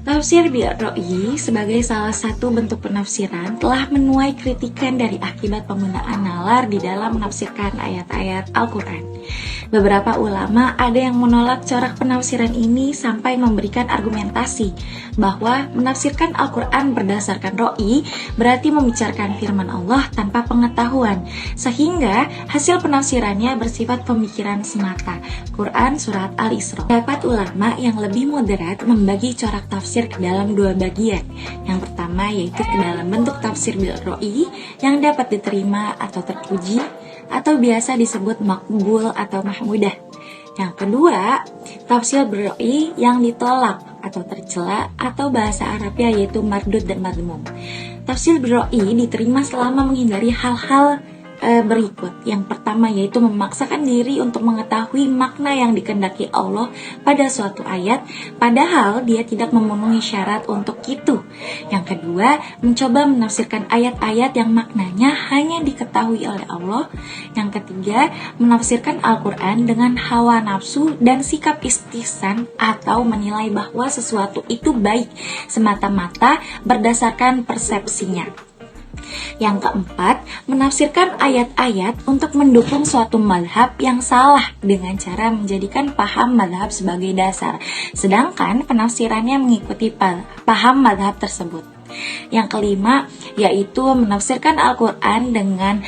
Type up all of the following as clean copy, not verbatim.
Tafsir bil ra'yi sebagai salah satu bentuk penafsiran telah menuai kritikan dari akibat penggunaan nalar di dalam menafsirkan ayat-ayat Al-Quran. Beberapa ulama ada yang menolak corak penafsiran ini sampai memberikan argumentasi bahwa menafsirkan Al-Quran berdasarkan ra'yi berarti membicarakan firman Allah tanpa pengetahuan, sehingga hasil penafsirannya bersifat pemikiran semata. Quran Surat Al-Isra. Dapat ulama yang lebih moderat membagi corak tafsir ke dalam dua bagian. Yang pertama yaitu ke dalam bentuk tafsir bil ra'yi yang dapat diterima atau terpuji, atau biasa disebut makbul atau mahmudah. Yang kedua, tafsir bil ra'yi yang ditolak atau tercela, atau bahasa Arabnya yaitu mardud dan madmum. Tafsir bil ra'yi diterima selama menghindari hal-hal berikut. Yang pertama yaitu memaksakan diri untuk mengetahui makna yang dikehendaki Allah pada suatu ayat, padahal dia tidak memenuhi syarat untuk itu. Yang kedua, mencoba menafsirkan ayat-ayat yang maknanya hanya diketahui oleh Allah. Yang ketiga, menafsirkan Al-Quran dengan hawa nafsu dan sikap istihsan atau menilai bahwa sesuatu itu baik semata-mata berdasarkan persepsinya. Yang keempat, menafsirkan ayat-ayat untuk mendukung suatu madhab yang salah dengan cara menjadikan paham madhab sebagai dasar, sedangkan penafsirannya mengikuti paham madhab tersebut. Yang kelima, yaitu menafsirkan Al-Quran dengan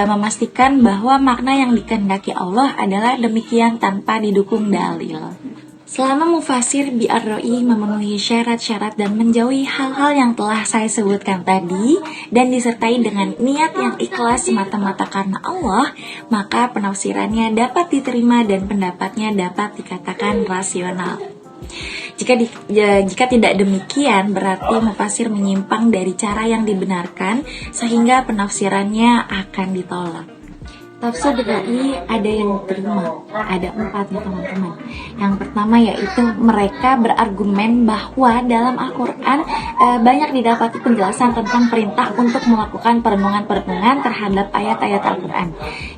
memastikan bahwa makna yang dikehendaki Allah adalah demikian tanpa didukung dalil. Selama mufasir bil ra'yi memenuhi syarat-syarat dan menjauhi hal-hal yang telah saya sebutkan tadi dan disertai dengan niat yang ikhlas semata-mata karena Allah, maka penafsirannya dapat diterima dan pendapatnya dapat dikatakan rasional. Jika tidak demikian, berarti mufasir menyimpang dari cara yang dibenarkan sehingga penafsirannya akan ditolak. Tafsir bil ra'yi ada yang diterima, ada 4 nih teman-teman. Yang pertama yaitu mereka berargumen bahwa dalam Al-Quran banyak didapati penjelasan tentang perintah untuk melakukan perenungan-perenungan terhadap ayat-ayat Al-Quran.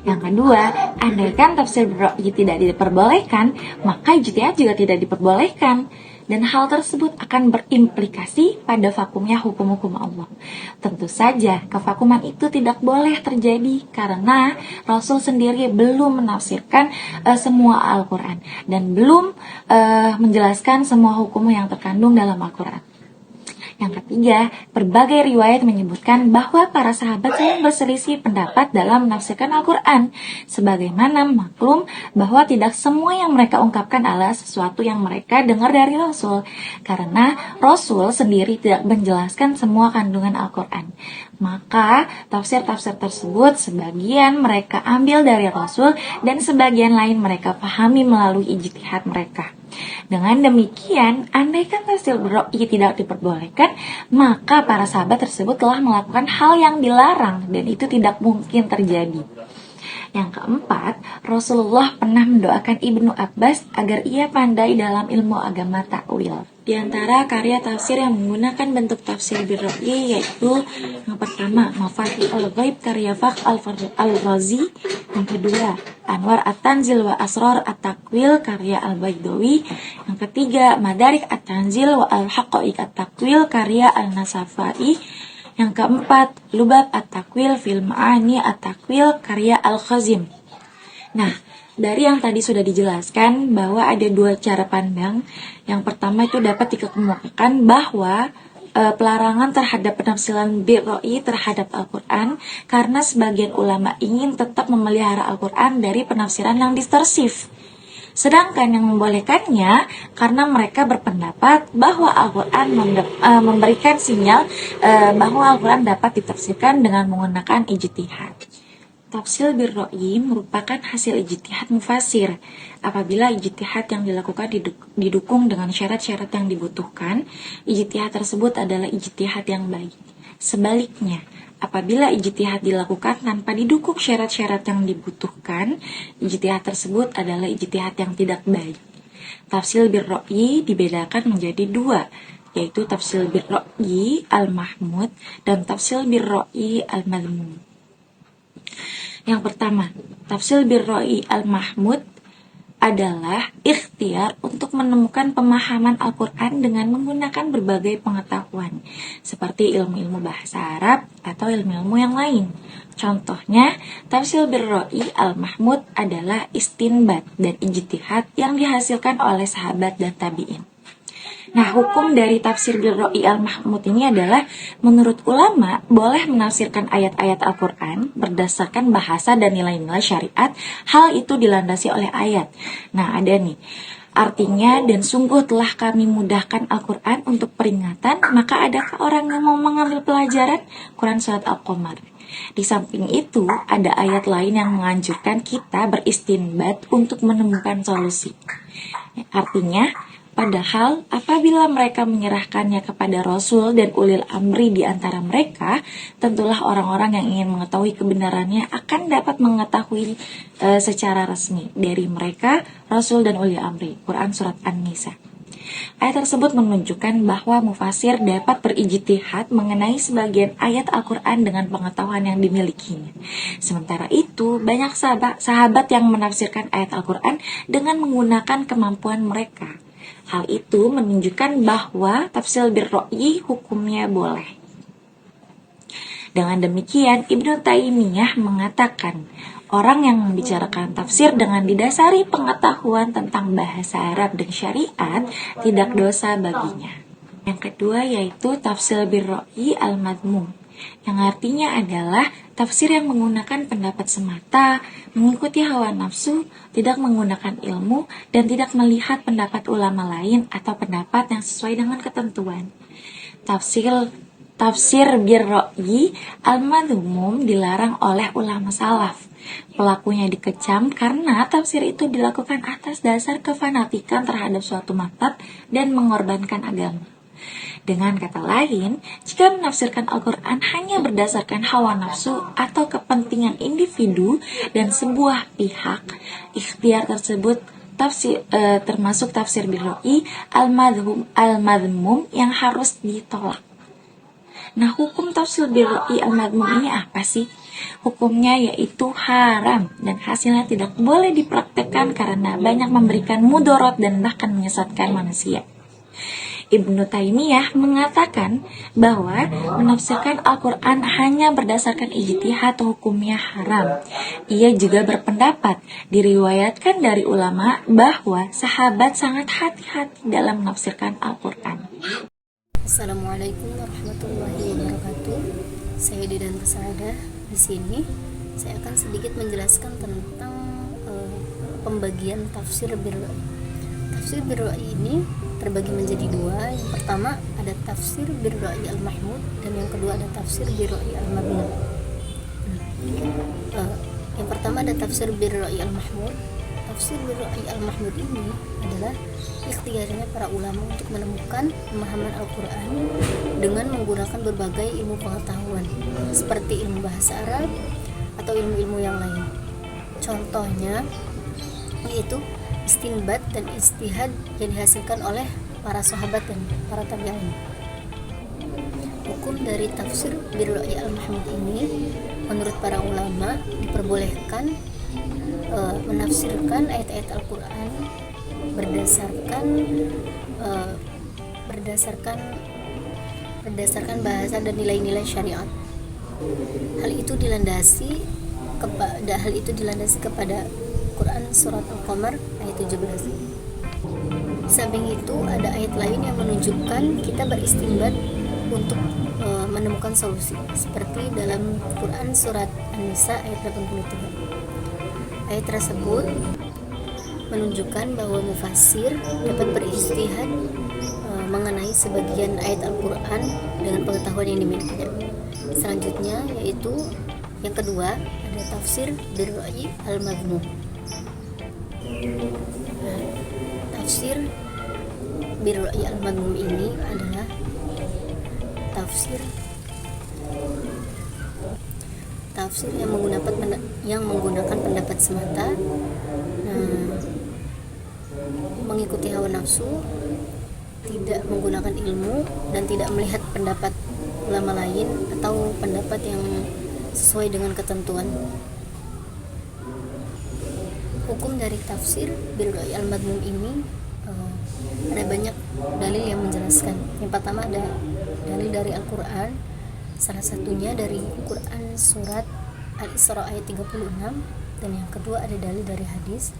Yang kedua, andaikan tafsir bil ra'yi tidak diperbolehkan, maka ijtihad juga tidak diperbolehkan. Dan hal tersebut akan berimplikasi pada vakumnya hukum-hukum Allah. Tentu saja, kevakuman itu tidak boleh terjadi karena Rasul sendiri belum menafsirkan semua Al-Quran dan belum menjelaskan semua hukum yang terkandung dalam Al-Quran. Yang ketiga, berbagai riwayat menyebutkan bahwa para sahabat sering berselisih pendapat dalam menafsirkan Al-Quran. Sebagaimana maklum bahwa tidak semua yang mereka ungkapkan adalah sesuatu yang mereka dengar dari Rasul. Karena Rasul sendiri tidak menjelaskan semua kandungan Al-Quran. Maka tafsir-tafsir tersebut sebagian mereka ambil dari Rasul dan sebagian lain mereka pahami melalui ijtihad mereka. Dengan demikian, andaikan tafsir bil ra'yi tidak diperbolehkan, maka para sahabat tersebut telah melakukan hal yang dilarang dan itu tidak mungkin terjadi. Yang keempat, Rasulullah pernah mendoakan Ibnu Abbas agar ia pandai dalam ilmu agama ta'wil. Di antara karya tafsir yang menggunakan bentuk tafsir bil ra'yi yaitu yang pertama, Mafatihul Ghaib karya Fakhr Al-Razi. Yang kedua, Anwar At-Tanzil wa Asrar At-Takwil karya Al-Baidawi. Yang ketiga, Madarik At-Tanzil wa Al-Haqaiq At-Takwil karya Al-Nasafai. Yang keempat, Lubab At-Takwil fil Ma'ani At-Takwil karya Al-Khazim. Nah, dari yang tadi sudah dijelaskan bahwa ada 2 cara pandang. Yang pertama itu dapat dikemukakan bahwa pelarangan terhadap penafsiran bil ra'yi terhadap Al-Quran karena sebagian ulama ingin tetap memelihara Al-Quran dari penafsiran yang distorsif. Sedangkan yang membolehkannya karena mereka berpendapat bahwa Al-Quran memberikan sinyal bahwa Al-Quran dapat ditafsirkan dengan menggunakan ijtihad. Tafsir bil ra'yi merupakan hasil ijtihad mufasir. Apabila ijtihad yang dilakukan didukung dengan syarat-syarat yang dibutuhkan, ijtihad tersebut adalah ijtihad yang baik. Sebaliknya, apabila ijtihad dilakukan tanpa didukung syarat-syarat yang dibutuhkan, ijtihad tersebut adalah ijtihad yang tidak baik. Tafsir bil ra'yi dibedakan menjadi 2, yaitu tafsir bil ra'yi al-mahmud dan tafsir bil ra'yi al-madmum. Yang pertama, tafsir birroi al-mahmud adalah ikhtiar untuk menemukan pemahaman Al-Quran dengan menggunakan berbagai pengetahuan, seperti ilmu-ilmu bahasa Arab atau ilmu-ilmu yang lain. Contohnya, tafsir birroi al-mahmud adalah istinbat dan ijtihad yang dihasilkan oleh sahabat dan tabi'in. Nah, hukum dari tafsir birroi al-mahmud ini adalah, menurut ulama, boleh menafsirkan ayat-ayat Al-Quran berdasarkan bahasa dan nilai-nilai syariat, hal itu dilandasi oleh ayat. Nah, ada nih, artinya, dan sungguh telah kami mudahkan Al-Quran untuk peringatan, maka adakah orang yang mau mengambil pelajaran? Quran Surat Al-Qamar. Di samping itu, ada ayat lain yang menganjurkan kita beristinbat untuk menemukan solusi. Artinya, padahal apabila mereka menyerahkannya kepada Rasul dan ulil amri di antara mereka, tentulah orang-orang yang ingin mengetahui kebenarannya akan dapat mengetahui secara resmi dari mereka, Rasul dan ulil amri. Quran Surat An-Nisa. Ayat tersebut menunjukkan bahwa mufasir dapat berijtihad mengenai sebagian ayat Al-Quran dengan pengetahuan yang dimilikinya. Sementara itu, banyak sahabat yang menafsirkan ayat Al-Quran dengan menggunakan kemampuan mereka. Hal itu menunjukkan bahwa tafsir birroi hukumnya boleh. Dengan demikian, Ibnu Taimiyah mengatakan, orang yang membicarakan tafsir dengan didasari pengetahuan tentang bahasa Arab dan syariat tidak dosa baginya. Yang kedua yaitu tafsir birroi al-madmum, yang artinya adalah tafsir yang menggunakan pendapat semata, mengikuti hawa nafsu, tidak menggunakan ilmu, dan tidak melihat pendapat ulama lain atau pendapat yang sesuai dengan ketentuan. Tafsir birroi al-madmum dilarang oleh ulama salaf. Pelakunya dikecam karena tafsir itu dilakukan atas dasar kefanatikan terhadap suatu mazhab dan mengorbankan agama. Dengan kata lain, jika menafsirkan Al-Quran hanya berdasarkan hawa nafsu atau kepentingan individu dan sebuah pihak, ikhtiar tersebut termasuk tafsir birroi al-madmum yang harus ditolak. Nah, hukum tafsir birroi al-madmum ini apa sih? Hukumnya yaitu haram dan hasilnya tidak boleh dipraktekkan karena banyak memberikan mudarat dan bahkan menyesatkan manusia. Ibnu Taimiyah mengatakan bahwa menafsirkan Al-Quran hanya berdasarkan ijtihad hukumnya haram. Ia juga berpendapat, diriwayatkan dari ulama bahwa sahabat sangat hati-hati dalam menafsirkan Al-Quran. Assalamualaikum warahmatullahi wabarakatuh. Saya Didan Saada. Di sini saya akan sedikit menjelaskan tentang pembagian tafsir birroi. Tafsir birroi ini terbagi menjadi dua. Yang pertama ada tafsir birroi al-mahmud dan yang kedua ada tafsir birroi al-madmum. Yang pertama ada tafsir birroi al-mahmud. Tafsir birroi al-mahmud ini adalah ikhtiarnya para ulama untuk menemukan pemahaman Al-Quran dengan menggunakan berbagai ilmu pengetahuan seperti ilmu bahasa Arab atau ilmu-ilmu yang lain. Contohnya yaitu istinbat dan ijtihad yang dihasilkan oleh para sahabat dan para tabi'in. Hukum dari tafsir birroi al-mahmud ini menurut para ulama diperbolehkan menafsirkan ayat-ayat Al-Quran berdasarkan bahasa dan nilai-nilai syariat. Hal itu dilandasi kepada Quran Surat Al-Qamar ayat 17. Samping itu ada ayat lain yang menunjukkan kita beristinbat untuk menemukan solusi, seperti dalam Quran Surat An-Nisa ayat 83. Ayat tersebut menunjukkan bahwa mufasir dapat berijtihad mengenai sebagian ayat Al-Quran dengan pengetahuan yang dimilikinya. Selanjutnya yaitu yang kedua ada tafsir birroi al-madmum. Tafsir birroi al-madmum ini adalah tafsir yang menggunakan pendapat semata, mengikuti hawa nafsu, tidak menggunakan ilmu, dan tidak melihat pendapat ulama lain atau pendapat yang sesuai dengan ketentuan. Hukum dari tafsir bir-ra'yi al-madmum ini ada banyak dalil yang menjelaskan. Yang pertama ada dalil dari Al-Quran, salah satunya dari Quran surat Al-Isra ayat 36, dan yang kedua ada dalil dari hadis.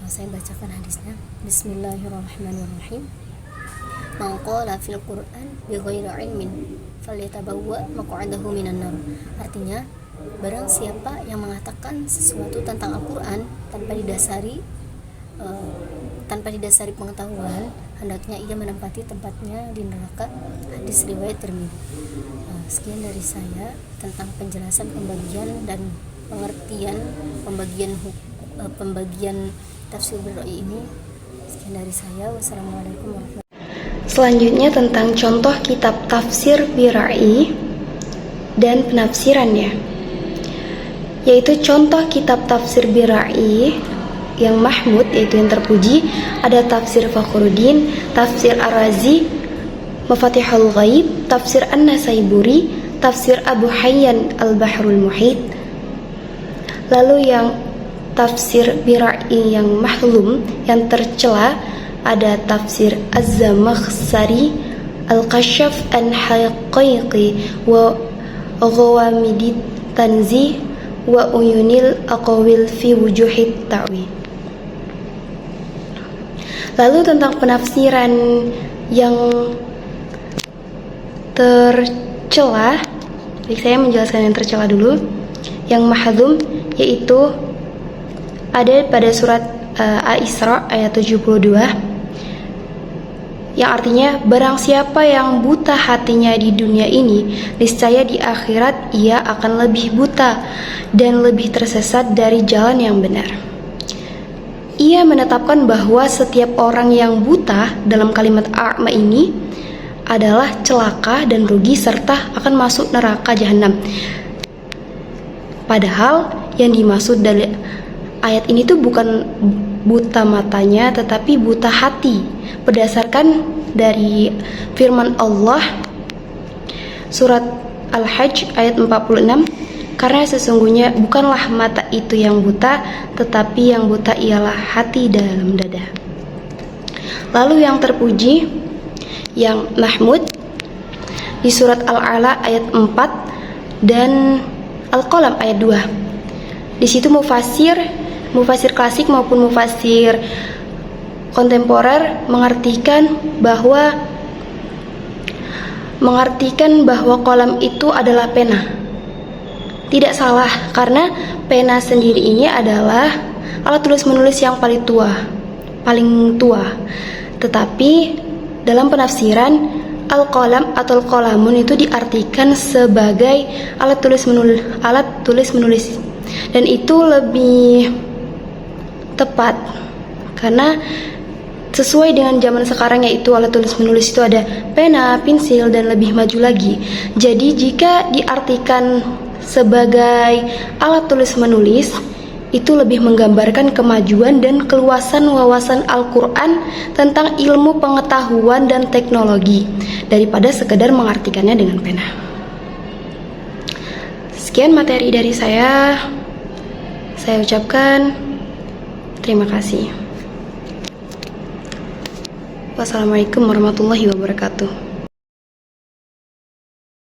Saya bacakan hadisnya. Bismillahirrahmanirrahim. Man qala fil Qur'an bi ghairi ilmin falyatabawwa maq'adahu minan nar. Artinya, barang siapa yang mengatakan sesuatu tentang Al-Quran tanpa didasari pengetahuan, hendaknya ia menempati tempatnya di neraka. Hadis riwayat Tirmidzi. Sekian dari saya tentang penjelasan pembagian dan pengertian pembagian tafsir bir-ra'yi ini. Sekian dari saya. Wassalamualaikum warahmatullahi wabarakatuh. Selanjutnya tentang contoh kitab tafsir bir-ra'yi dan penafsirannya, yaitu contoh kitab tafsir bir-ra'yi yang mahmud, yaitu yang terpuji, ada tafsir Fakhruddin, tafsir Ar-Razi, Mafatihul Ghaib, tafsir An-Nasaiburi, tafsir Abu Hayyan Al-Bahrul Muhit. Lalu yang tafsir bir-ra'yi yang mahlum, yang tercela, ada tafsir Az-Zamakhsyari, Al-Kashaf An-Haqiqi wa Ghawamidit Tanzih wa Uyunil Aqawil fi Wujuhit Ta'wi. Lalu tentang penafsiran yang tercela, saya menjelaskan yang tercela dulu. Yang mahdhum yaitu ada pada surat Al-Isra ayat 72, yang artinya, barang siapa yang buta hatinya di dunia ini, niscaya di akhirat ia akan lebih buta dan lebih tersesat dari jalan yang benar. Ia menetapkan bahwa setiap orang yang buta dalam kalimat a'ma ini adalah celaka dan rugi serta akan masuk neraka jahanam. Padahal yang dimaksud dari ayat ini tuh bukan buta matanya, tetapi buta hati, berdasarkan dari firman Allah surat Al-Hajj ayat 46, karena sesungguhnya bukanlah mata itu yang buta, tetapi yang buta ialah hati dalam dada. Lalu yang terpuji, yang mahmud, di surat Al-A'la ayat 4 dan Al-Qalam ayat 2. Di situ mufasir klasik maupun mufasir kontemporer mengartikan bahwa qalam itu adalah pena. Tidak salah, karena pena sendiri ini adalah alat tulis-menulis yang paling tua. Tetapi dalam penafsiran, al-qalam atau qalamun itu diartikan sebagai alat tulis menulis. Dan itu lebih tepat karena sesuai dengan zaman sekarang, yaitu alat tulis menulis itu ada pena, pensil, dan lebih maju lagi. Jadi jika diartikan sebagai alat tulis menulis, itu lebih menggambarkan kemajuan dan keluasan wawasan Al-Quran tentang ilmu pengetahuan dan teknologi daripada sekedar mengartikannya dengan pena. Sekian materi dari saya ucapkan terima kasih. Wassalamualaikum warahmatullahi wabarakatuh.